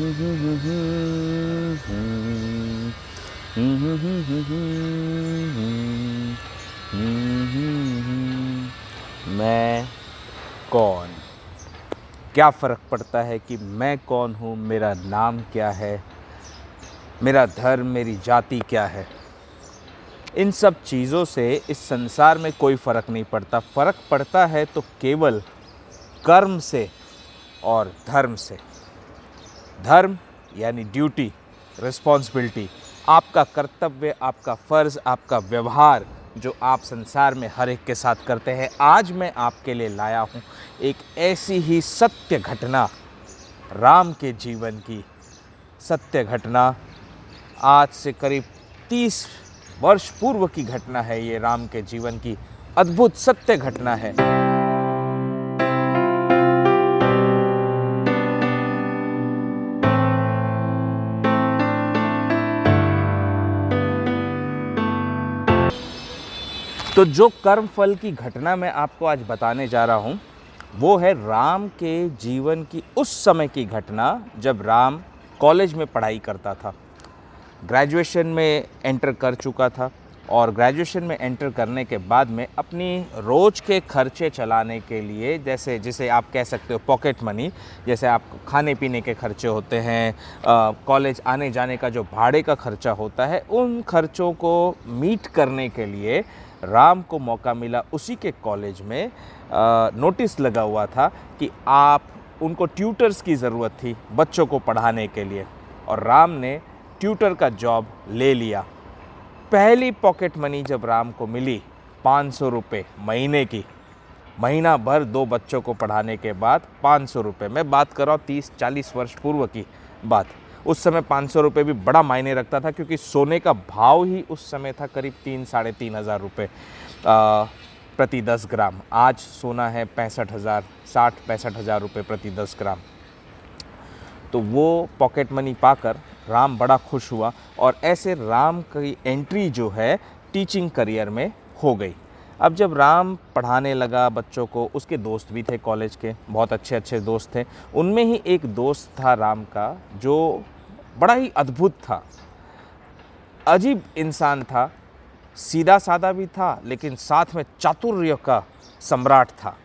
मैं कौन? क्या फ़र्क पड़ता है कि मैं कौन हूँ, मेरा नाम क्या है, मेरा धर्म, मेरी जाति क्या है? इन सब चीज़ों से इस संसार में कोई फ़र्क नहीं पड़ता। फ़र्क पड़ता है तो केवल कर्म से और धर्म से। धर्म यानी ड्यूटी, रिस्पॉन्सिबिलिटी, आपका कर्तव्य, आपका फ़र्ज़, आपका व्यवहार जो आप संसार में हर एक के साथ करते हैं। आज मैं आपके लिए लाया हूँ एक ऐसी ही सत्य घटना, राम के जीवन की सत्य घटना। आज से करीब 30 वर्ष पूर्व की घटना है ये, राम के जीवन की अद्भुत सत्य घटना है। तो जो कर्म फल की घटना मैं आपको आज बताने जा रहा हूँ वो है राम के जीवन की उस समय की घटना जब राम कॉलेज में पढ़ाई करता था। ग्रेजुएशन में एंटर कर चुका था और ग्रेजुएशन में एंटर करने के बाद में अपनी रोज़ के खर्चे चलाने के लिए, जैसे जिसे आप कह सकते हो पॉकेट मनी, जैसे आप खाने पीने के खर्चे होते हैं, कॉलेज आने जाने का जो भाड़े का खर्चा होता है, उन खर्चों को मीट करने के लिए राम को मौका मिला उसी के कॉलेज में। नोटिस लगा हुआ था कि आप उनको ट्यूटर्स की ज़रूरत थी बच्चों को पढ़ाने के लिए, और राम ने ट्यूटर का जॉब ले लिया। पहली पॉकेट मनी जब राम को मिली 500 रुपये महीने की, महीना भर 2 बच्चों को पढ़ाने के बाद 500 रुपये, मैं बात कर रहा हूँ 30-40 वर्ष पूर्व की बात। उस समय 500 रुपये भी बड़ा मायने रखता था, क्योंकि सोने का भाव ही उस समय था करीब 3-3.5 हज़ार रुपये प्रति 10 ग्राम। आज सोना है 60-65 हज़ार रुपये प्रति 10 ग्राम। तो वो पॉकेट मनी पाकर राम बड़ा खुश हुआ और ऐसे राम की एंट्री जो है टीचिंग करियर में हो गई। अब जब राम पढ़ाने लगा बच्चों को, उसके दोस्त भी थे कॉलेज के, बहुत अच्छे अच्छे दोस्त थे। उनमें ही एक दोस्त था राम का जो बड़ा ही अद्भुत था, अजीब इंसान था, सीधा साधा भी था लेकिन साथ में चातुर्य का सम्राट था।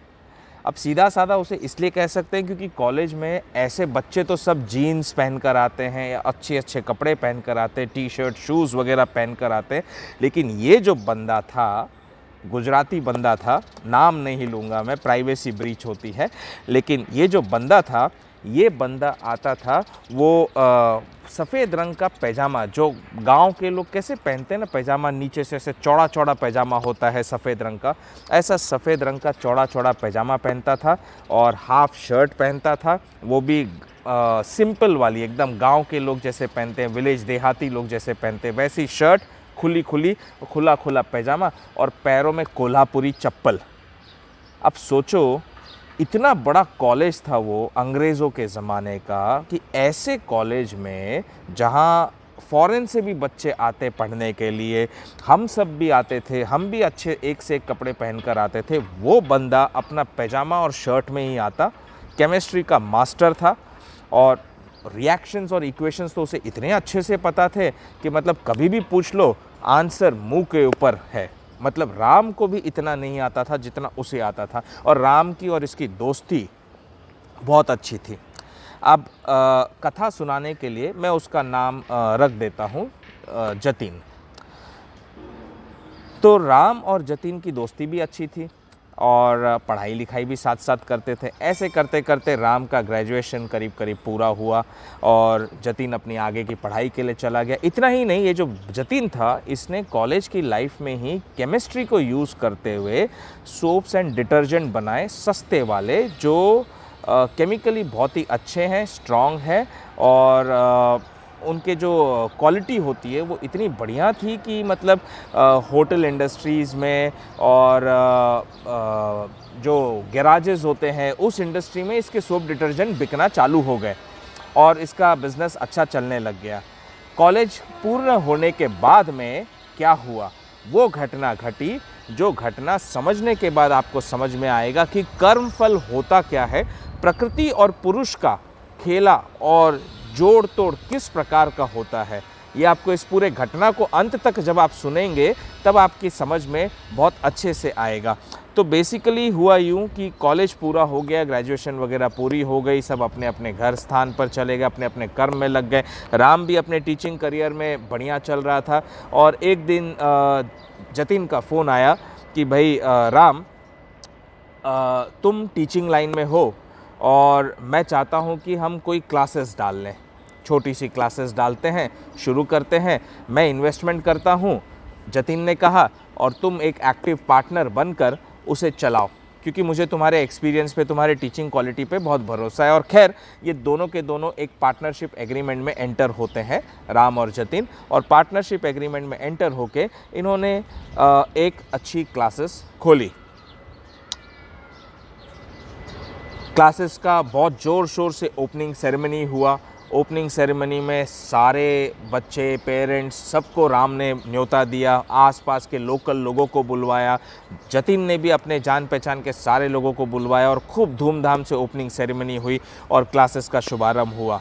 अब सीधा साधा उसे इसलिए कह सकते हैं क्योंकि कॉलेज में ऐसे बच्चे तो सब जीन्स पहन कर आते हैं या अच्छे अच्छे कपड़े पहन कर आते हैं, टी शर्ट शूज़ वगैरह पहन कर आते हैं, लेकिन ये जो बंदा था, गुजराती बंदा था, नाम नहीं लूँगा मैं, प्राइवेसी ब्रीच होती है, लेकिन ये जो बंदा था, ये बंदा आता था वो सफ़ेद रंग का पैजामा, जो गांव के लोग कैसे पहनते हैं ना, पैजामा नीचे से ऐसे चौड़ा चौड़ा पैजामा होता है सफ़ेद रंग का, ऐसा सफ़ेद रंग का चौड़ा चौड़ा पैजामा पहनता था और हाफ शर्ट पहनता था, वो भी सिंपल वाली, एकदम गांव के लोग जैसे पहनते हैं, विलेज देहाती लोग जैसे पहनते हैं वैसी शर्ट, खुली खुली, खुला खुला पैजामा और पैरों में कोल्हापुरी चप्पल। अब सोचो, इतना बड़ा कॉलेज था वो अंग्रेज़ों के ज़माने का कि ऐसे कॉलेज में जहाँ फ़ॉरेन से भी बच्चे आते पढ़ने के लिए, हम सब भी आते थे, हम भी अच्छे एक से एक कपड़े पहन कर आते थे, वो बंदा अपना पैजामा और शर्ट में ही आता। केमिस्ट्री का मास्टर था और रिएक्शंस और इक्वेशंस तो उसे इतने अच्छे से पता थे कि मतलब कभी भी पूछ लो आंसर मुंह के ऊपर है। मतलब राम को भी इतना नहीं आता था जितना उसे आता था, और राम की और इसकी दोस्ती बहुत अच्छी थी। अब कथा सुनाने के लिए मैं उसका नाम रख देता हूँ जतिन। तो राम और जतिन की दोस्ती भी अच्छी थी और पढ़ाई लिखाई भी साथ साथ करते थे। ऐसे करते करते राम का ग्रेजुएशन करीब करीब पूरा हुआ और जतिन अपनी आगे की पढ़ाई के लिए चला गया। इतना ही नहीं, ये जो जतिन था इसने कॉलेज की लाइफ में ही केमिस्ट्री को यूज़ करते हुए सोप्स एंड डिटर्जेंट बनाए, सस्ते वाले, जो केमिकली बहुत ही अच्छे हैं, स्ट्रॉन्ग है, और उनके जो क्वालिटी होती है वो इतनी बढ़िया थी कि मतलब होटल इंडस्ट्रीज़ में और जो गैराजेस होते हैं उस इंडस्ट्री में इसके सोप डिटर्जेंट बिकना चालू हो गए और इसका बिज़नेस अच्छा चलने लग गया। कॉलेज पूर्ण होने के बाद में क्या हुआ, वो घटना घटी जो घटना समझने के बाद आपको समझ में आएगा कि कर्मफल होता क्या है, प्रकृति और पुरुष का खेला और जोड़ तोड़ किस प्रकार का होता है, ये आपको इस पूरे घटना को अंत तक जब आप सुनेंगे तब आपकी समझ में बहुत अच्छे से आएगा। तो बेसिकली हुआ यूँ कि कॉलेज पूरा हो गया, ग्रेजुएशन वगैरह पूरी हो गई, सब अपने अपने घर स्थान पर चले गए, अपने अपने कर्म में लग गए। राम भी अपने टीचिंग करियर में बढ़िया चल रहा था और एक दिन जतिन का फ़ोन आया कि भाई राम, तुम टीचिंग लाइन में हो और मैं चाहता हूँ कि हम कोई क्लासेस डाल लें, छोटी सी क्लासेस डालते हैं, शुरू करते हैं, मैं इन्वेस्टमेंट करता हूँ, जतिन ने कहा, और तुम एक एक्टिव पार्टनर बनकर उसे चलाओ, क्योंकि मुझे तुम्हारे एक्सपीरियंस पे, तुम्हारे टीचिंग क्वालिटी पे बहुत भरोसा है। और खैर ये दोनों के दोनों एक पार्टनरशिप एग्रीमेंट में एंटर होते हैं, राम और जतिन, और पार्टनरशिप एग्रीमेंट में एंटर होके इन्होंने एक अच्छी क्लासेस खोली। क्लासेस का बहुत ज़ोर शोर से ओपनिंग सेरेमनी हुआ। ओपनिंग सेरेमनी में सारे बच्चे, पेरेंट्स, सबको राम ने न्योता दिया, आसपास के लोकल लोगों को बुलवाया, जतिन ने भी अपने जान पहचान के सारे लोगों को बुलवाया और खूब धूमधाम से ओपनिंग सेरेमनी हुई और क्लासेस का शुभारंभ हुआ।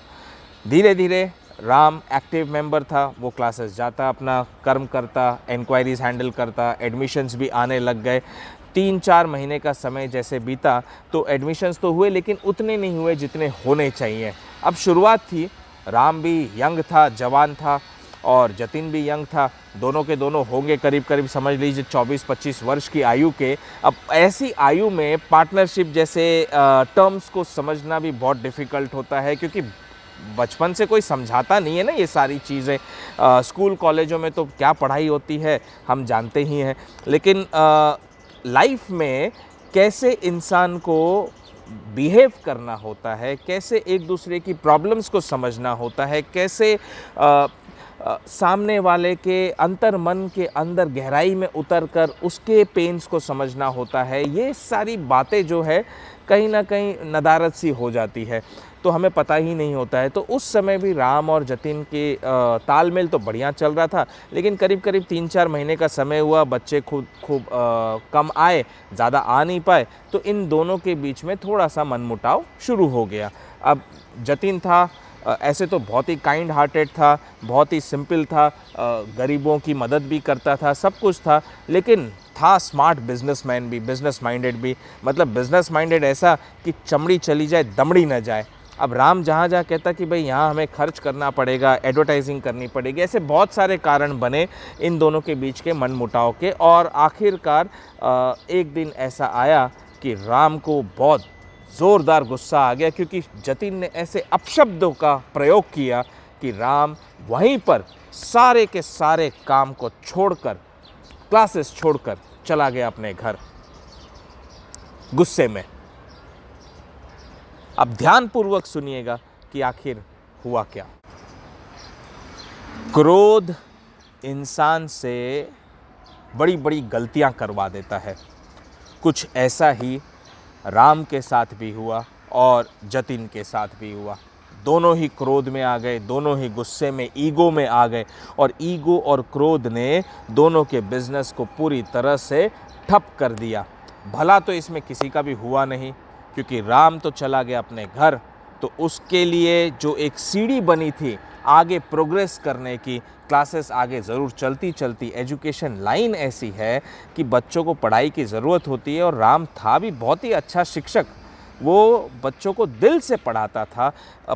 धीरे धीरे राम एक्टिव मेंबर था, वो क्लासेस जाता, अपना कर्म करता, इंक्वायरीज हैंडल करता, एडमिशन्स भी आने लग गए। 3-4 महीने का समय जैसे बीता तो एडमिशन्स तो हुए, लेकिन उतने नहीं हुए जितने होने चाहिए। अब शुरुआत थी, राम भी यंग था, जवान था, और जतिन भी यंग था, दोनों के दोनों होंगे करीब करीब समझ लीजिए 24-25 वर्ष की आयु के। अब ऐसी आयु में पार्टनरशिप जैसे टर्म्स को समझना भी बहुत डिफ़िकल्ट होता है, क्योंकि बचपन से कोई समझाता नहीं है ना ये सारी चीज़ें। स्कूल कॉलेजों में तो क्या पढ़ाई होती है हम जानते ही हैं, लेकिन लाइफ में कैसे इंसान को बिहेव करना होता है, कैसे एक दूसरे की प्रॉब्लम्स को समझना होता है, कैसे सामने वाले के अंतर मन के अंदर गहराई में उतरकर उसके पेन्स को समझना होता है, ये सारी बातें जो है कहीं ना कहीं नदारत सी हो जाती है, तो हमें पता ही नहीं होता है। तो उस समय भी राम और जतिन के तालमेल तो बढ़िया चल रहा था, लेकिन करीब करीब 3-4 महीने का समय हुआ, बच्चे खूब कम आए, ज़्यादा आ नहीं पाए, तो इन दोनों के बीच में थोड़ा सा मनमुटाव शुरू हो गया। अब जतिन था ऐसे तो बहुत ही काइंड हार्टेड था, बहुत ही सिंपल था, गरीबों की मदद भी करता था, सब कुछ था, लेकिन था स्मार्ट बिजनेसमैन भी, बिजनेस माइंडेड भी। मतलब बिजनेस माइंडेड ऐसा कि चमड़ी चली जाए दमड़ी न जाए। अब राम जहाँ जहाँ कहता कि भाई यहाँ हमें खर्च करना पड़ेगा, एडवर्टाइजिंग करनी पड़ेगी, ऐसे बहुत सारे कारण बने इन दोनों के बीच के मनमुटाव के। और आखिरकार एक दिन ऐसा आया कि राम को बहुत ज़ोरदार गुस्सा आ गया, क्योंकि जतिन ने ऐसे अपशब्दों का प्रयोग किया कि राम वहीं पर सारे के सारे काम को छोड़कर, क्लासेस छोड़कर चला गया अपने घर गुस्से में। अब ध्यानपूर्वक सुनिएगा कि आखिर हुआ क्या। क्रोध इंसान से बड़ी बड़ी गलतियां करवा देता है। कुछ ऐसा ही राम के साथ भी हुआ और जतिन के साथ भी हुआ। दोनों ही क्रोध में आ गए, दोनों ही गुस्से में, ईगो में आ गए, और ईगो और क्रोध ने दोनों के बिजनेस को पूरी तरह से ठप कर दिया। भला तो इसमें किसी का भी हुआ नहीं, क्योंकि राम तो चला गया अपने घर, तो उसके लिए जो एक सीढ़ी बनी थी आगे प्रोग्रेस करने की, क्लासेस आगे ज़रूर चलती चलती, एजुकेशन लाइन ऐसी है कि बच्चों को पढ़ाई की ज़रूरत होती है, और राम था भी बहुत ही अच्छा शिक्षक, वो बच्चों को दिल से पढ़ाता था,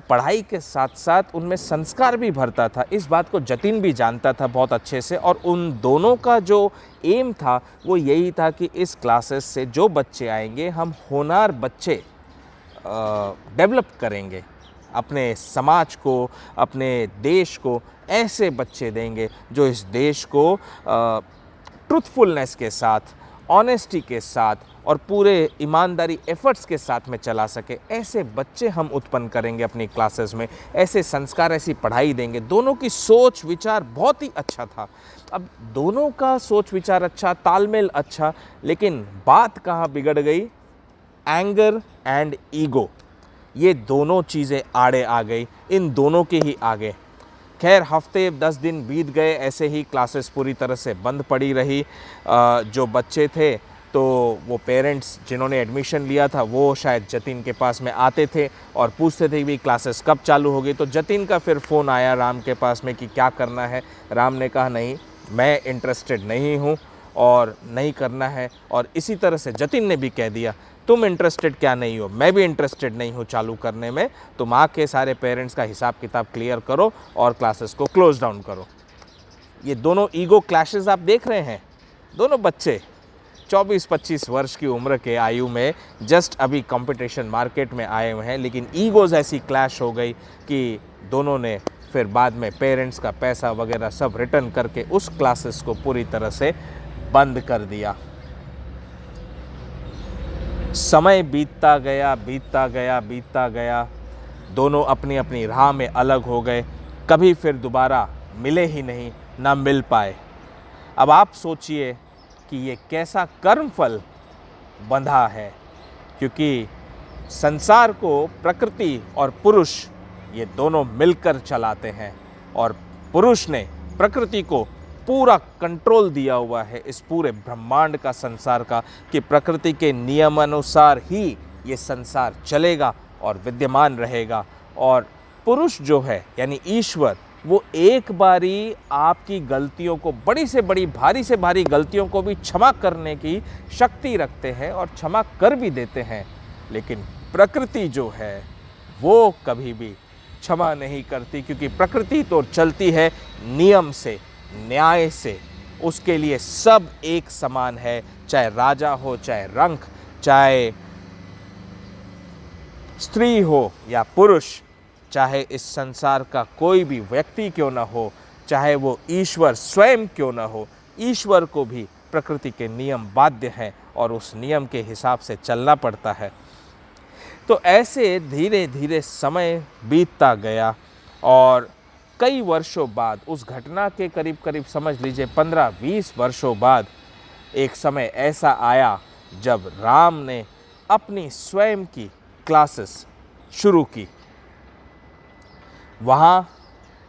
पढ़ाई के साथ साथ उनमें संस्कार भी भरता था। इस बात को जतिन भी जानता था बहुत अच्छे से, और उन दोनों का जो एम था वो यही था कि इस क्लासेस से जो बच्चे आएंगे हम होनहार बच्चे डेवलप करेंगे, अपने समाज को, अपने देश को ऐसे बच्चे देंगे जो इस देश को ट्रुथफुलनेस के साथ, ऑनेस्टी के साथ और पूरे ईमानदारी एफर्ट्स के साथ में चला सके। ऐसे बच्चे हम उत्पन्न करेंगे अपनी क्लासेस में, ऐसे संस्कार, ऐसी पढ़ाई देंगे। दोनों की सोच विचार बहुत ही अच्छा था। अब दोनों का सोच विचार अच्छा, तालमेल अच्छा, लेकिन बात कहाँ बिगड़ गई? एंगर एंड ईगो, ये दोनों चीज़ें आड़े आ गई, इन दोनों के ही आगे। खैर हफ्ते 10 दिन बीत गए, ऐसे ही क्लासेस पूरी तरह से बंद पड़ी रही। जो बच्चे थे तो तो वो पेरेंट्स जिन्होंने एडमिशन लिया था वो शायद जतिन के पास में आते थे और पूछते थे कि क्लासेस कब चालू होगी। तो जतिन का फिर फ़ोन आया राम के पास में कि क्या करना है। राम ने कहा नहीं, मैं इंटरेस्टेड नहीं हूँ और नहीं करना है। और इसी तरह से जतिन ने भी कह दिया तुम इंटरेस्टेड क्या नहीं हो, मैं भी इंटरेस्टेड नहीं हूँ चालू करने में, तुम आके सारे पेरेंट्स का हिसाब किताब क्लियर करो और क्लासेस को क्लोज डाउन करो। ये दोनों ईगो क्लैशेस आप देख रहे हैं। दोनों बच्चे 24-25 वर्ष की उम्र के आयु में जस्ट अभी कंपटीशन मार्केट में आए हुए हैं, लेकिन ईगोज़ ऐसी क्लैश हो गई कि दोनों ने फिर बाद में पेरेंट्स का पैसा वगैरह सब रिटर्न करके उस क्लासेस को पूरी तरह से बंद कर दिया। समय बीतता गया, दोनों अपनी अपनी राह में अलग हो गए, कभी फिर दोबारा मिले ही नहीं, ना मिल पाए। अब आप सोचिए कि ये कैसा कर्मफल बंधा है, क्योंकि संसार को प्रकृति और पुरुष ये दोनों मिलकर चलाते हैं और पुरुष ने प्रकृति को पूरा कंट्रोल दिया हुआ है इस पूरे ब्रह्मांड का, संसार का, कि प्रकृति के नियमानुसार ही ये संसार चलेगा और विद्यमान रहेगा। और पुरुष जो है यानी ईश्वर, वो एक बारी आपकी गलतियों को, बड़ी से बड़ी भारी से भारी गलतियों को भी क्षमा करने की शक्ति रखते हैं और क्षमा कर भी देते हैं। लेकिन प्रकृति जो है वो कभी भी क्षमा नहीं करती, क्योंकि प्रकृति तो चलती है नियम से, न्याय से। उसके लिए सब एक समान है, चाहे राजा हो, चाहे रंक, चाहे स्त्री हो या पुरुष, चाहे इस संसार का कोई भी व्यक्ति क्यों ना हो, चाहे वो ईश्वर स्वयं क्यों ना हो, ईश्वर को भी प्रकृति के नियम बाध्य हैं और उस नियम के हिसाब से चलना पड़ता है। तो ऐसे धीरे धीरे समय बीतता गया और कई वर्षों बाद, उस घटना के करीब करीब समझ लीजिए 15-20 वर्षों बाद, एक समय ऐसा आया जब राम ने अपनी स्वयं की क्लासेस शुरू की। वहाँ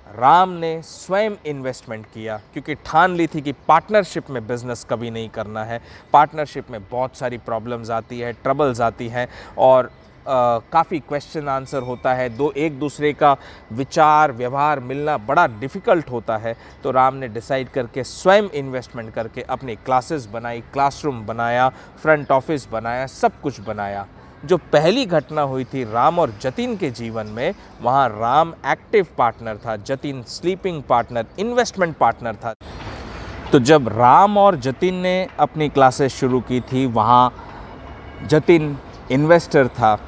राम ने स्वयं इन्वेस्टमेंट किया, क्योंकि ठान ली थी कि पार्टनरशिप में बिज़नेस कभी नहीं करना है। पार्टनरशिप में बहुत सारी प्रॉब्लम्स आती है, ट्रबल्स आती हैं और काफ़ी क्वेश्चन आंसर होता है, एक दूसरे का विचार व्यवहार मिलना बड़ा डिफ़िकल्ट होता है। तो राम ने डिसाइड करके स्वयं इन्वेस्टमेंट करके अपनी क्लासेस बनाई, क्लासरूम बनाया, फ्रंट ऑफिस बनाया, सब कुछ बनाया। जो पहली घटना हुई थी राम और जतिन के जीवन में, वहाँ राम एक्टिव पार्टनर था, Jatin sleeping partner, investment partner था। तो जब राम और जतिन ने अपनी क्लासेस शुरू की थी, वहाँ जतिन इन्वेस्टर था,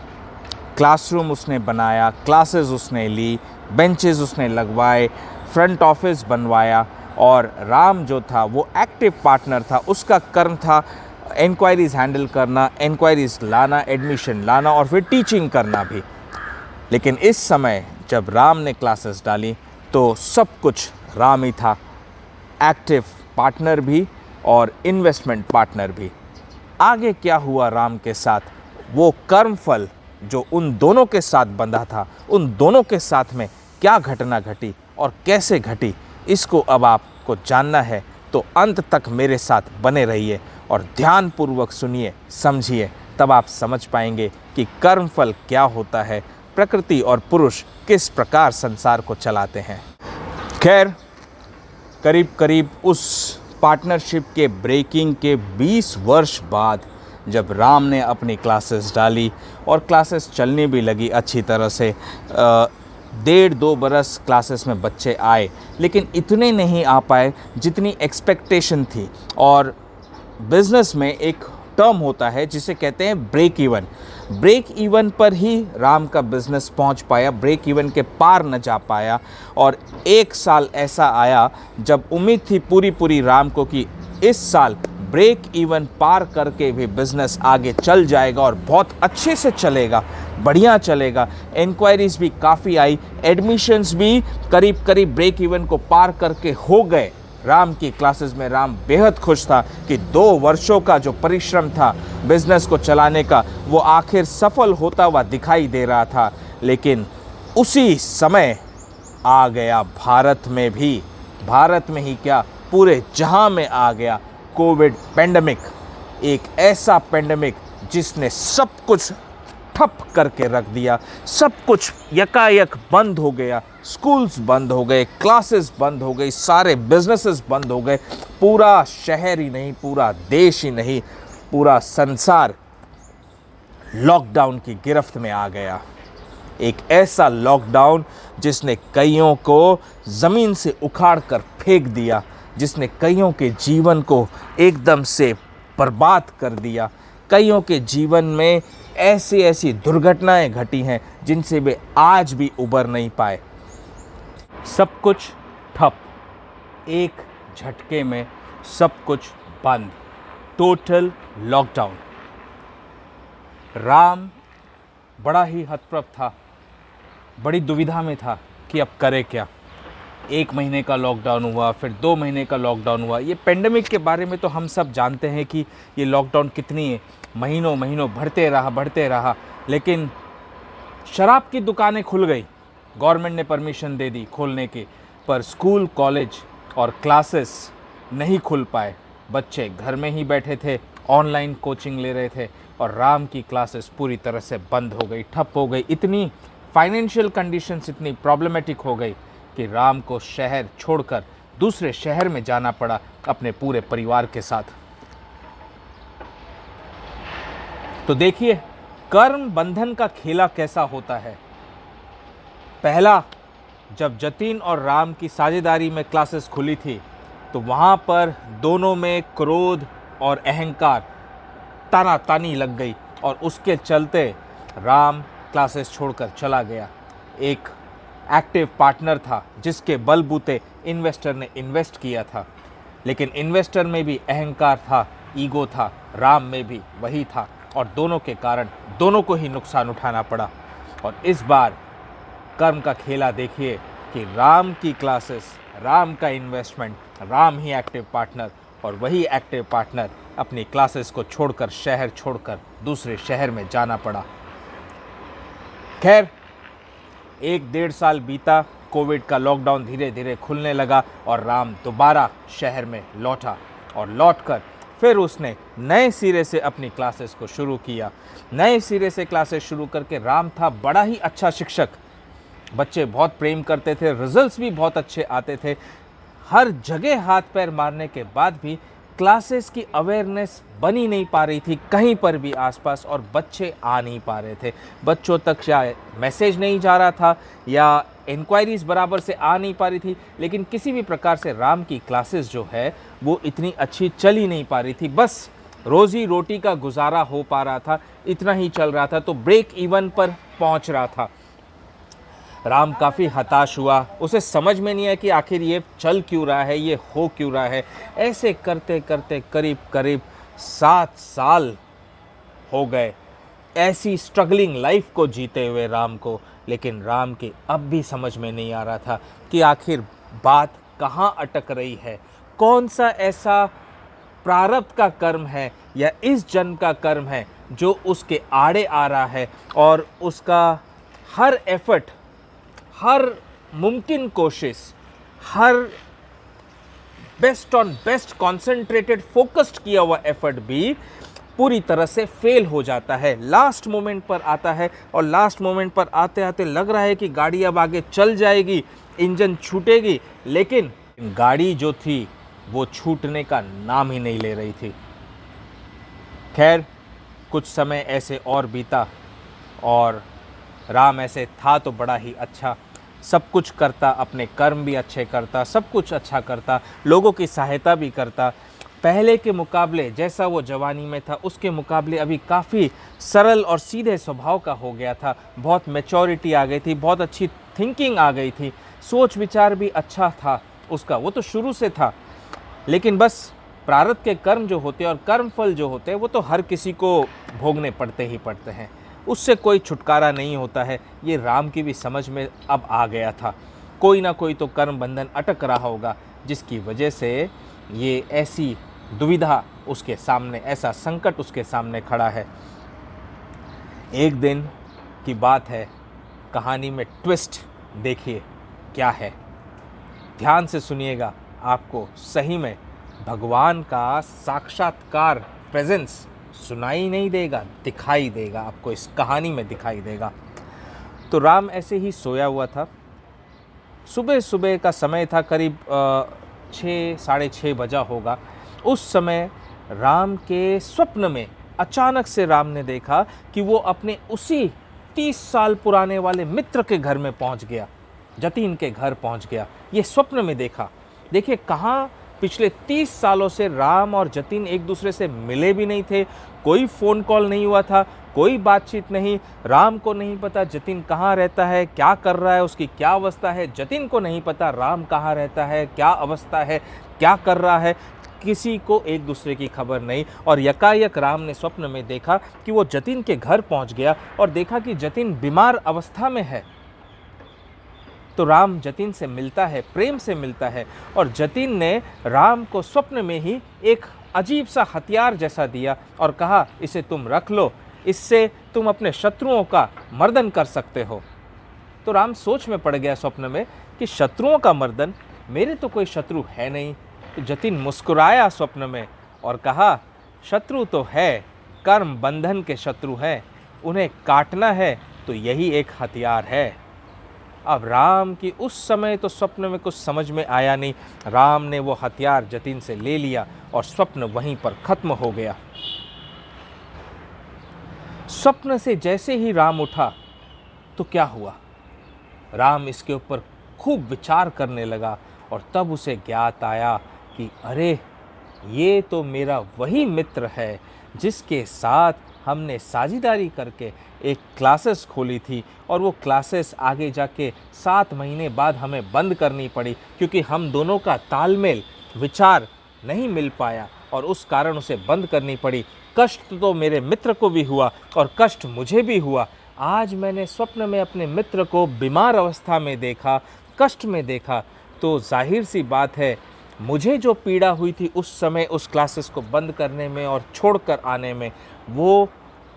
क्लासरूम उसने बनाया, क्लासेस उसने ली, बेंचेस उसने लगवाए, फ्रंट ऑफिस बनवाया। और राम जो था वो एक्टिव पार्टनर था, उसका कर्म था इंक्वायरीज़ हैंडल करना, इंक्वायरीज़ लाना, एडमिशन लाना और फिर टीचिंग करना भी। लेकिन इस समय जब राम ने क्लासेस डाली तो सब कुछ राम ही था, एक्टिव पार्टनर भी और इन्वेस्टमेंट पार्टनर भी। आगे क्या हुआ राम के साथ, वो कर्मफल जो उन दोनों के साथ बंधा था, उन दोनों के साथ में क्या घटना घटी और कैसे घटी, इसको अब आपको जानना है तो अंत तक मेरे साथ बने रहिए और ध्यानपूर्वक सुनिए, समझिए, तब आप समझ पाएंगे कि कर्मफल क्या होता है, प्रकृति और पुरुष किस प्रकार संसार को चलाते हैं। खैर, करीब करीब उस पार्टनरशिप के ब्रेकिंग के 20 वर्ष बाद जब राम ने अपनी क्लासेस डाली और क्लासेस चलने भी लगी अच्छी तरह से, 1.5-2 बरस क्लासेस में बच्चे आए, लेकिन इतने नहीं आ पाए जितनी एक्सपेक्टेशन थी। और बिज़नेस में एक टर्म होता है जिसे कहते हैं ब्रेक इवन। ब्रेक इवन पर ही राम का बिज़नेस पहुंच पाया, ब्रेक इवन के पार न जा पाया। और एक साल ऐसा आया जब उम्मीद थी पूरी राम को कि इस साल ब्रेक इवन पार करके भी बिज़नेस आगे चल जाएगा और बहुत अच्छे से चलेगा, बढ़िया चलेगा। इंक्वायरीज़ भी काफ़ी आई, एडमिशन्स भी करीब करीब ब्रेक इवन को पार करके हो गए। राम की क्लासेस में राम बेहद खुश था कि 2 वर्षों का जो परिश्रम था बिज़नेस को चलाने का, वो आखिर सफल होता हुआ दिखाई दे रहा था। लेकिन उसी समय आ गया भारत में भी, भारत में ही क्या पूरे जहां में आ गया कोविड पेंडेमिक। एक ऐसा पेंडेमिक जिसने सब कुछ ठप करके रख दिया, सब कुछ यकायक बंद हो गया, स्कूल्स बंद हो गए, क्लासेस बंद हो गई, सारे बिजनेसेस बंद हो गए, पूरा शहर ही नहीं, पूरा देश ही नहीं, पूरा संसार लॉकडाउन की गिरफ्त में आ गया। एक ऐसा लॉकडाउन जिसने कईयों को ज़मीन से उखाड़ कर फेंक दिया, जिसने कईयों के जीवन को एकदम से बर्बाद कर दिया। कईयों के जीवन में ऐसी ऐसी दुर्घटनाएं घटी हैं जिनसे वे आज भी उबर नहीं पाए। सब कुछ ठप, एक झटके में सब कुछ बंद, टोटल लॉकडाउन। राम बड़ा ही हतप्रभ था, बड़ी दुविधा में था कि अब करे क्या। 1 महीने का लॉकडाउन हुआ, फिर 2 महीने का लॉकडाउन हुआ। ये पेंडेमिक के बारे में तो हम सब जानते हैं कि ये लॉकडाउन कितनी महीनों महीनों बढ़ते रहा, लेकिन शराब की दुकानें खुल गई, गवर्नमेंट ने परमिशन दे दी खोलने की, पर स्कूल, कॉलेज और क्लासेस नहीं खुल पाए। बच्चे घर में ही बैठे थे, ऑनलाइन कोचिंग ले रहे थे, और राम की क्लासेस पूरी तरह से बंद हो गई, ठप हो गई। इतनी फाइनेंशियल कंडीशंस इतनी प्रॉब्लमेटिक हो गई कि राम को शहर छोड़कर दूसरे शहर में जाना पड़ा अपने पूरे परिवार के साथ। तो देखिए कर्म बंधन का खेला कैसा होता है। पहला, जब जतिन और राम की साझेदारी में क्लासेस खुली थी तो वहाँ पर दोनों में क्रोध और अहंकार, तानातानी लग गई, और उसके चलते राम क्लासेस छोड़कर चला गया। एक एक्टिव पार्टनर था जिसके बलबूते इन्वेस्टर ने इन्वेस्ट किया था, लेकिन इन्वेस्टर में भी अहंकार था, ईगो था, राम में भी वही था, और दोनों के कारण दोनों को ही नुकसान उठाना पड़ा। और इस बार कर्म का खेला देखिए कि राम की क्लासेस, राम का इन्वेस्टमेंट, राम ही एक्टिव पार्टनर, और वही एक्टिव पार्टनर अपनी क्लासेस को छोड़कर, शहर छोड़कर दूसरे शहर में जाना पड़ा। खैर 1-1.5 साल बीता, कोविड का लॉकडाउन धीरे धीरे खुलने लगा और राम दोबारा शहर में लौटा, और लौटकर फिर उसने नए सिरे से अपनी क्लासेस को शुरू किया। नए सिरे से क्लासेस शुरू करके राम था बड़ा ही अच्छा शिक्षक, बच्चे बहुत प्रेम करते थे, रिजल्ट्स भी बहुत अच्छे आते थे। हर जगह हाथ पैर मारने के बाद भी क्लासेस की अवेयरनेस बनी नहीं पा रही थी कहीं पर भी आसपास, और बच्चे आ नहीं पा रहे थे। बच्चों तक शायद मैसेज नहीं जा रहा था या इंक्वायरीज बराबर से आ नहीं पा रही थी, लेकिन किसी भी प्रकार से राम की क्लासेस जो है वो इतनी अच्छी चल ही नहीं पा रही थी। बस रोजी रोटी का गुजारा हो पा रहा था, इतना ही चल रहा था, तो ब्रेक इवन पर पहुंच रहा था। राम काफ़ी हताश हुआ, उसे समझ में नहीं आया कि आखिर ये चल क्यों रहा है, ये हो क्यों रहा है। ऐसे करते करते करीब करीब 7 साल हो गए ऐसी स्ट्रगलिंग लाइफ को जीते हुए राम को, लेकिन राम की अब भी समझ में नहीं आ रहा था कि आखिर बात कहाँ अटक रही है। कौन सा ऐसा प्रारब्ध का कर्म है या इस जन्म का कर्म है जो उसके आड़े आ रहा है, और उसका हर एफर्ट, हर मुमकिन कोशिश, her best on best concentrated focused किया हुआ एफर्ट भी पूरी तरह से फेल हो जाता है। लास्ट मोमेंट पर आता है, और लास्ट मोमेंट पर आते आते लग रहा है कि गाड़ी अब आगे चल जाएगी, इंजन छूटेगी, लेकिन गाड़ी जो थी वो छूटने का नाम ही नहीं ले रही थी। खैर कुछ समय ऐसे और बीता, और राम ऐसे था तो बड़ा ही अच्छा, सब कुछ करता, अपने कर्म भी अच्छे करता, सब कुछ अच्छा करता, लोगों की सहायता भी करता। पहले के मुकाबले जैसा वो जवानी में था उसके मुकाबले अभी काफ़ी सरल और सीधे स्वभाव का हो गया था। बहुत मैच्योरिटी आ गई थी, बहुत अच्छी थिंकिंग आ गई थी, सोच विचार भी अच्छा था उसका, वो तो शुरू से था। लेकिन बस प्रारब्ध के कर्म जो होते हैं और कर्म फल जो होते हैं वो तो हर किसी को भोगने पड़ते ही पड़ते हैं, उससे कोई छुटकारा नहीं होता है। ये राम की भी समझ में अब आ गया था, कोई ना कोई तो कर्म बंधन अटक रहा होगा, जिसकी वजह से ये ऐसी दुविधा उसके सामने, ऐसा संकट उसके सामने खड़ा है। एक दिन की बात है, कहानी में ट्विस्ट देखिए क्या है, ध्यान से सुनिएगा, आपको सही में भगवान का साक्षात्कार प्रेजेंस सुनाई नहीं देगा, दिखाई देगा, आपको इस कहानी में दिखाई देगा। तो राम ऐसे ही सोया हुआ था। सुबह सुबह का समय था, करीब 6 साढ़े 6 बजा होगा। उस समय राम के स्वप्न में अचानक से राम ने देखा कि वो अपने उसी 30 साल पुराने वाले मित्र के घर में पहुंच गया, जतीन के घर पहुंच गया। ये स्वप्न में देखा। देखिए, कहाँ पिछले 30 सालों से राम और जतीन एक दूसरे से मिले भी नहीं थे, कोई फ़ोन कॉल नहीं हुआ था, कोई बातचीत नहीं। राम को नहीं पता जतीन कहाँ रहता है, क्या कर रहा है, उसकी क्या अवस्था है। जतीन को नहीं पता राम कहाँ रहता है, क्या अवस्था है, क्या कर रहा है। किसी को एक दूसरे की खबर नहीं। और यकायक राम ने स्वप्न में देखा कि वो जतीन के घर पहुंच गया और देखा कि जतीन बीमार अवस्था में है। तो राम जतीन से मिलता है, प्रेम से मिलता है, और जतीन ने राम को स्वप्न में ही एक अजीब सा हथियार जैसा दिया और कहा, इसे तुम रख लो, इससे तुम अपने शत्रुओं का मर्दन कर सकते हो। तो राम सोच में पड़ गया स्वप्न में कि शत्रुओं का मर्दन, मेरे तो कोई शत्रु है नहीं। तो जतीन मुस्कुराया स्वप्न में और कहा, शत्रु तो है, कर्म बंधन के शत्रु हैं, उन्हें काटना है तो यही एक हथियार है। अब राम की उस समय तो स्वप्न में कुछ समझ में आया नहीं। राम ने वो हथियार जतीन से ले लिया और स्वप्न वहीं पर खत्म हो गया। स्वप्न से जैसे ही राम उठा तो क्या हुआ, राम इसके ऊपर खूब विचार करने लगा और तब उसे ज्ञात आया कि अरे, ये तो मेरा वही मित्र है जिसके साथ हमने साझेदारी करके एक क्लासेस खोली थी, और वो क्लासेस आगे जाके 7 महीने बाद हमें बंद करनी पड़ी क्योंकि हम दोनों का तालमेल, विचार नहीं मिल पाया और उस कारण उसे बंद करनी पड़ी। कष्ट तो मेरे मित्र को भी हुआ और कष्ट मुझे भी हुआ। आज मैंने स्वप्न में अपने मित्र को बीमार अवस्था में देखा, कष्ट में देखा, तो जाहिर सी बात है मुझे जो पीड़ा हुई थी उस समय उस क्लासेस को बंद करने में और छोड़कर आने में, वो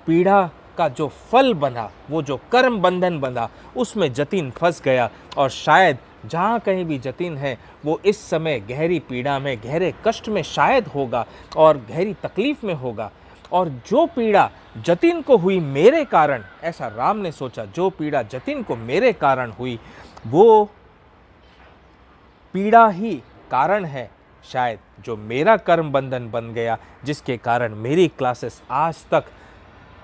पीड़ा का जो फल बना, वो जो कर्म बंधन बंधा, उसमें जतीन फंस गया। और शायद जहाँ कहीं भी जतीन है वो इस समय गहरी पीड़ा में, गहरे कष्ट में शायद होगा और गहरी तकलीफ़ में होगा। और जो पीड़ा जतीन को हुई मेरे कारण, ऐसा राम ने सोचा, जो पीड़ा जतीन को मेरे कारण हुई वो पीड़ा ही कारण है शायद जो मेरा कर्म बंधन बन गया, जिसके कारण मेरी क्लासेस आज तक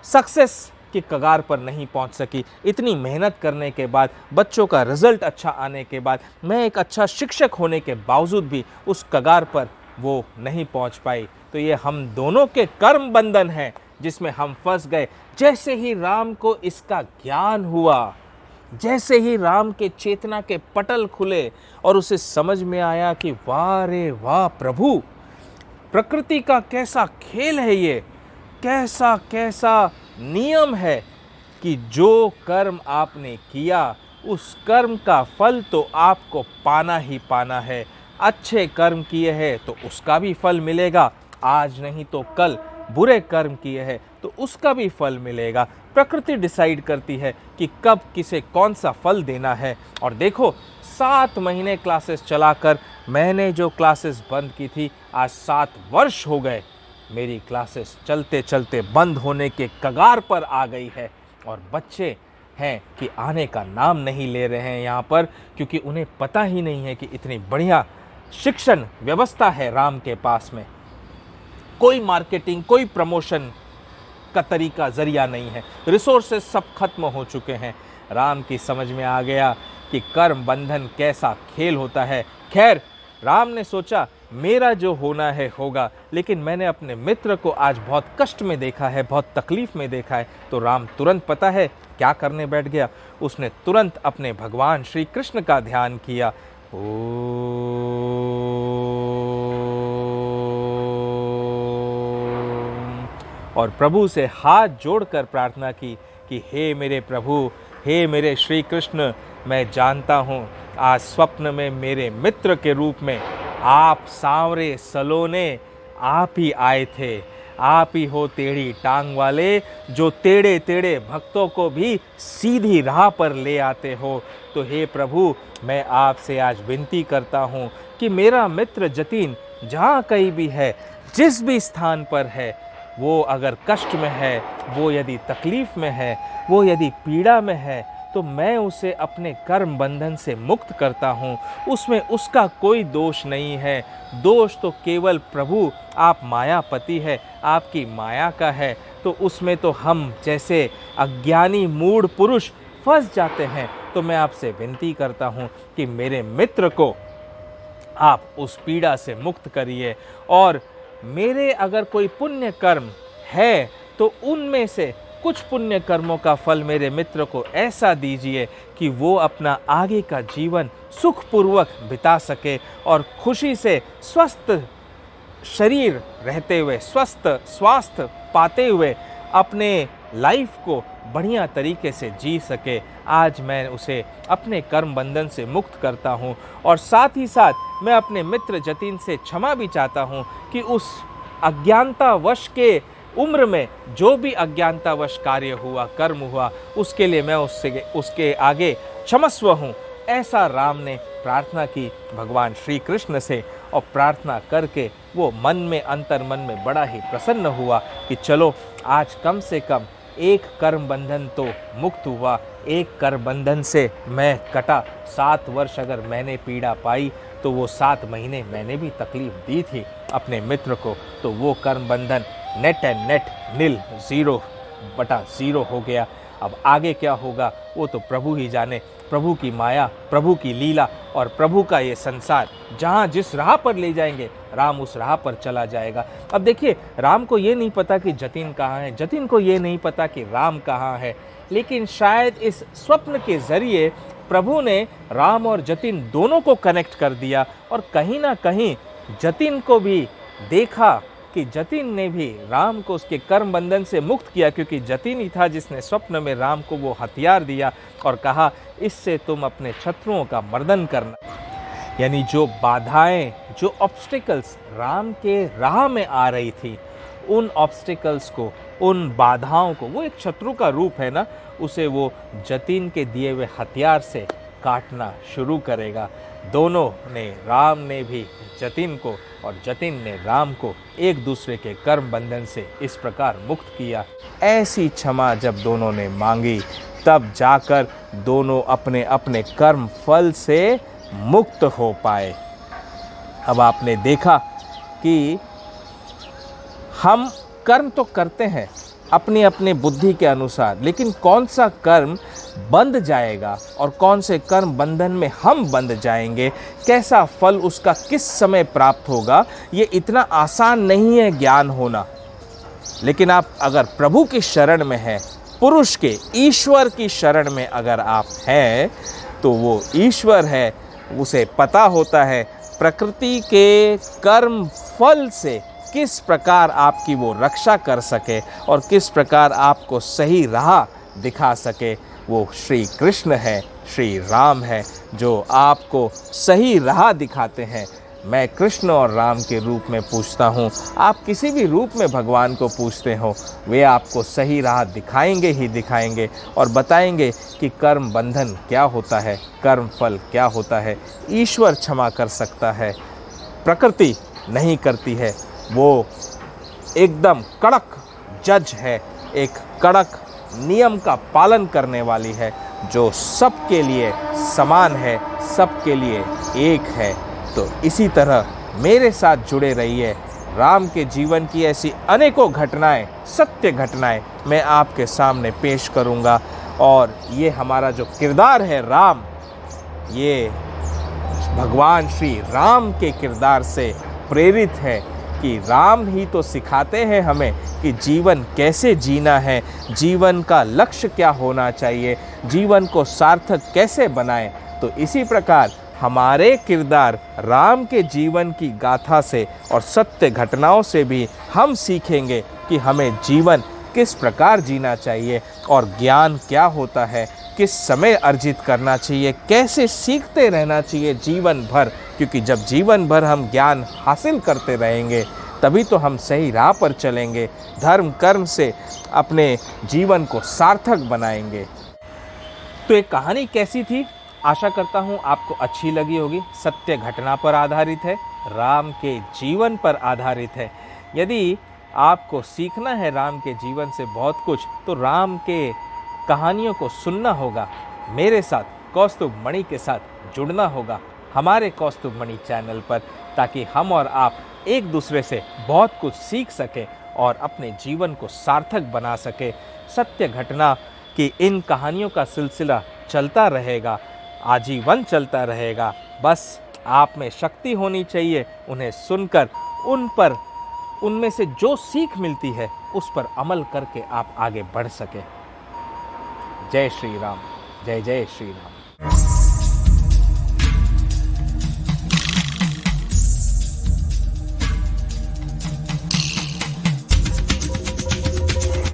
सक्सेस की कगार पर नहीं पहुंच सकी। इतनी मेहनत करने के बाद, बच्चों का रिजल्ट अच्छा आने के बाद, मैं एक अच्छा शिक्षक होने के बावजूद भी उस कगार पर वो नहीं पहुंच पाई। तो ये हम दोनों के कर्म बंधन है जिसमें हम फंस गए। जैसे ही राम को इसका ज्ञान हुआ, जैसे ही राम के चेतना के पटल खुले और उसे समझ में आया कि वाह रे वाह प्रभु, प्रकृति का कैसा खेल है ये, कैसा कैसा नियम है कि जो कर्म आपने किया उस कर्म का फल तो आपको पाना ही पाना है। अच्छे कर्म किए हैं तो उसका भी फल मिलेगा, आज नहीं तो कल। बुरे कर्म किए हैं तो उसका भी फल मिलेगा। प्रकृति डिसाइड करती है कि कब किसे कौन सा फल देना है। और देखो, 7 महीने क्लासेस चलाकर मैंने जो क्लासेस बंद की थी, आज 7 वर्ष हो गए, मेरी क्लासेस चलते चलते बंद होने के कगार पर आ गई है। और बच्चे हैं कि आने का नाम नहीं ले रहे हैं यहाँ पर, क्योंकि उन्हें पता ही नहीं है कि इतनी बढ़िया शिक्षण व्यवस्था है राम के पास में। कोई मार्केटिंग, कोई प्रमोशन का तरीका, जरिया नहीं है, रिसोर्सेज सब खत्म हो चुके हैं। राम की समझ में आ गया कि कर्म बंधन कैसा खेल होता है। खैर, राम ने सोचा मेरा जो होना है होगा, लेकिन मैंने अपने मित्र को आज बहुत कष्ट में देखा है, बहुत तकलीफ में देखा है। तो राम तुरंत पता है क्या करने बैठ गया, उसने तुरंत अपने भगवान श्री कृष्ण का ध्यान किया। और प्रभु से हाथ जोड़कर प्रार्थना की कि हे मेरे प्रभु, हे मेरे श्री कृष्ण, मैं जानता हूँ आज स्वप्न में मेरे मित्र के रूप में आप सांवरे सलोने आप ही आए थे। आप ही हो टेढ़ी टांग वाले, जो टेढ़े टेढ़े भक्तों को भी सीधी राह पर ले आते हो। तो हे प्रभु, मैं आपसे आज विनती करता हूँ कि मेरा मित्र जतीन जहाँ कहीं भी है, जिस भी स्थान पर है, वो अगर कष्ट में है, वो यदि तकलीफ़ में है, वो यदि पीड़ा में है, तो मैं उसे अपने कर्म बंधन से मुक्त करता हूँ। उसमें उसका कोई दोष नहीं है। दोष तो केवल प्रभु, आप मायापति है, आपकी माया का है। तो उसमें तो हम जैसे अज्ञानी मूढ़ पुरुष फंस जाते हैं। तो मैं आपसे विनती करता हूँ कि मेरे मित्र को आप उस पीड़ा से मुक्त करिए, और मेरे अगर कोई पुण्य कर्म है तो उनमें से कुछ पुण्य कर्मों का फल मेरे मित्र को ऐसा दीजिए कि वो अपना आगे का जीवन सुखपूर्वक बिता सके और खुशी से स्वस्थ शरीर रहते हुए, स्वस्थ स्वास्थ्य पाते हुए अपने लाइफ को बढ़िया तरीके से जी सके। आज मैं उसे अपने कर्म बंधन से मुक्त करता हूँ, और साथ ही साथ मैं अपने मित्र जतिन से क्षमा भी चाहता हूँ कि उस अज्ञानतावश के उम्र में जो भी अज्ञानतावश कार्य हुआ, कर्म हुआ, उसके लिए मैं उसके आगे क्षमस्व हूँ। ऐसा राम ने प्रार्थना की भगवान श्री कृष्ण से, और प्रार्थना करके वो मन में, अंतर मन में बड़ा ही प्रसन्न हुआ कि चलो आज कम से कम एक कर्म बंधन तो मुक्त हुआ, एक कर्म बंधन से मैं कटा। 7 वर्ष अगर मैंने पीड़ा पाई तो वो 7 महीने मैंने भी तकलीफ दी थी अपने मित्र को, तो वो कर्म बंधन नेट एंड नेट नील 0/0 हो गया। अब आगे क्या होगा वो तो प्रभु ही जाने। प्रभु की माया, प्रभु की लीला और प्रभु का ये संसार जहाँ जिस राह पर ले जाएंगे, राम उस राह पर चला जाएगा। अब देखिए, राम को ये नहीं पता कि जतिन कहाँ है, जतिन को ये नहीं पता कि राम कहाँ है, लेकिन शायद इस स्वप्न के जरिए प्रभु ने राम और जतिन दोनों को कनेक्ट कर दिया, और कहीं ना कहीं जतिन को भी देखा कि जतिन ने भी राम को उसके कर्म बंधन से मुक्त किया, क्योंकि जतिन ही था जिसने स्वप्न में राम को वो हथियार दिया और कहा इससे तुम अपने शत्रुओं का मर्दन करना। यानी जो बाधाएं, जो ऑब्स्टिकल्स राम के राह में आ रही थी, उन ऑब्स्टिकल्स को, उन बाधाओं को, वो एक शत्रु का रूप है ना, उसे वो जतिन के दिए हुए हथियार से काटना शुरू करेगा। दोनों ने, राम ने भी जतिन को और जतिन ने राम को एक दूसरे के कर्म बंधन से इस प्रकार मुक्त किया। ऐसी क्षमा जब दोनों ने मांगी, तब जाकर दोनों अपने अपने कर्म फल से मुक्त हो पाए। अब आपने देखा कि हम कर्म तो करते हैं अपनी अपनी बुद्धि के अनुसार, लेकिन कौन सा कर्म बंध जाएगा और कौन से कर्म बंधन में हम बंध जाएंगे, कैसा फल उसका किस समय प्राप्त होगा, ये इतना आसान नहीं है ज्ञान होना। लेकिन आप अगर प्रभु की शरण में हैं, पुरुष के, ईश्वर की शरण में अगर आप हैं, तो वो ईश्वर है, उसे पता होता है प्रकृति के कर्म फल से किस प्रकार आपकी वो रक्षा कर सके और किस प्रकार आपको सही राह दिखा सके। वो श्री कृष्ण है, श्री राम है, जो आपको सही राह दिखाते हैं। मैं कृष्ण और राम के रूप में पूछता हूँ, आप किसी भी रूप में भगवान को पूछते हो, वे आपको सही राह दिखाएंगे ही दिखाएंगे और बताएंगे कि कर्म बंधन क्या होता है, कर्म फल क्या होता है। ईश्वर क्षमा कर सकता है, प्रकृति नहीं करती है। वो एकदम कड़क जज है, एक कड़क नियम का पालन करने वाली है, जो सबके लिए समान है, सबके लिए एक है। तो इसी तरह मेरे साथ जुड़े रहिए। राम के जीवन की ऐसी अनेकों घटनाएं, सत्य घटनाएं मैं आपके सामने पेश करूंगा। और ये हमारा जो किरदार है राम, ये भगवान श्री राम के किरदार से प्रेरित है कि राम ही तो सिखाते हैं हमें कि जीवन कैसे जीना है, जीवन का लक्ष्य क्या होना चाहिए, जीवन को सार्थक कैसे बनाएं। तो इसी प्रकार हमारे किरदार राम के जीवन की गाथा से और सत्य घटनाओं से भी हम सीखेंगे कि हमें जीवन किस प्रकार जीना चाहिए और ज्ञान क्या होता है, किस समय अर्जित करना चाहिए, कैसे सीखते रहना चाहिए जीवन भर। क्योंकि जब जीवन भर हम ज्ञान हासिल करते रहेंगे, तभी तो हम सही राह पर चलेंगे, धर्म कर्म से अपने जीवन को सार्थक बनाएंगे। तो ये कहानी कैसी थी? आशा करता हूँ आपको अच्छी लगी होगी। सत्य घटना पर आधारित है, राम के जीवन पर आधारित है। यदि आपको सीखना है राम के जीवन से बहुत कुछ, तो राम के कहानियों को सुनना होगा। मेरे साथ कौस्तुभ मणि के साथ जुड़ना होगा हमारे कौस्तुभ मणि चैनल पर, ताकि हम और आप एक दूसरे से बहुत कुछ सीख सकें और अपने जीवन को सार्थक बना सके। सत्य घटना की इन कहानियों का सिलसिला चलता रहेगा, आजीवन चलता रहेगा। बस आप में शक्ति होनी चाहिए, उन्हें सुनकर उनमें से जो सीख मिलती है उस पर अमल करके आप आगे बढ़ सके। जय श्री राम, जय जय श्री राम।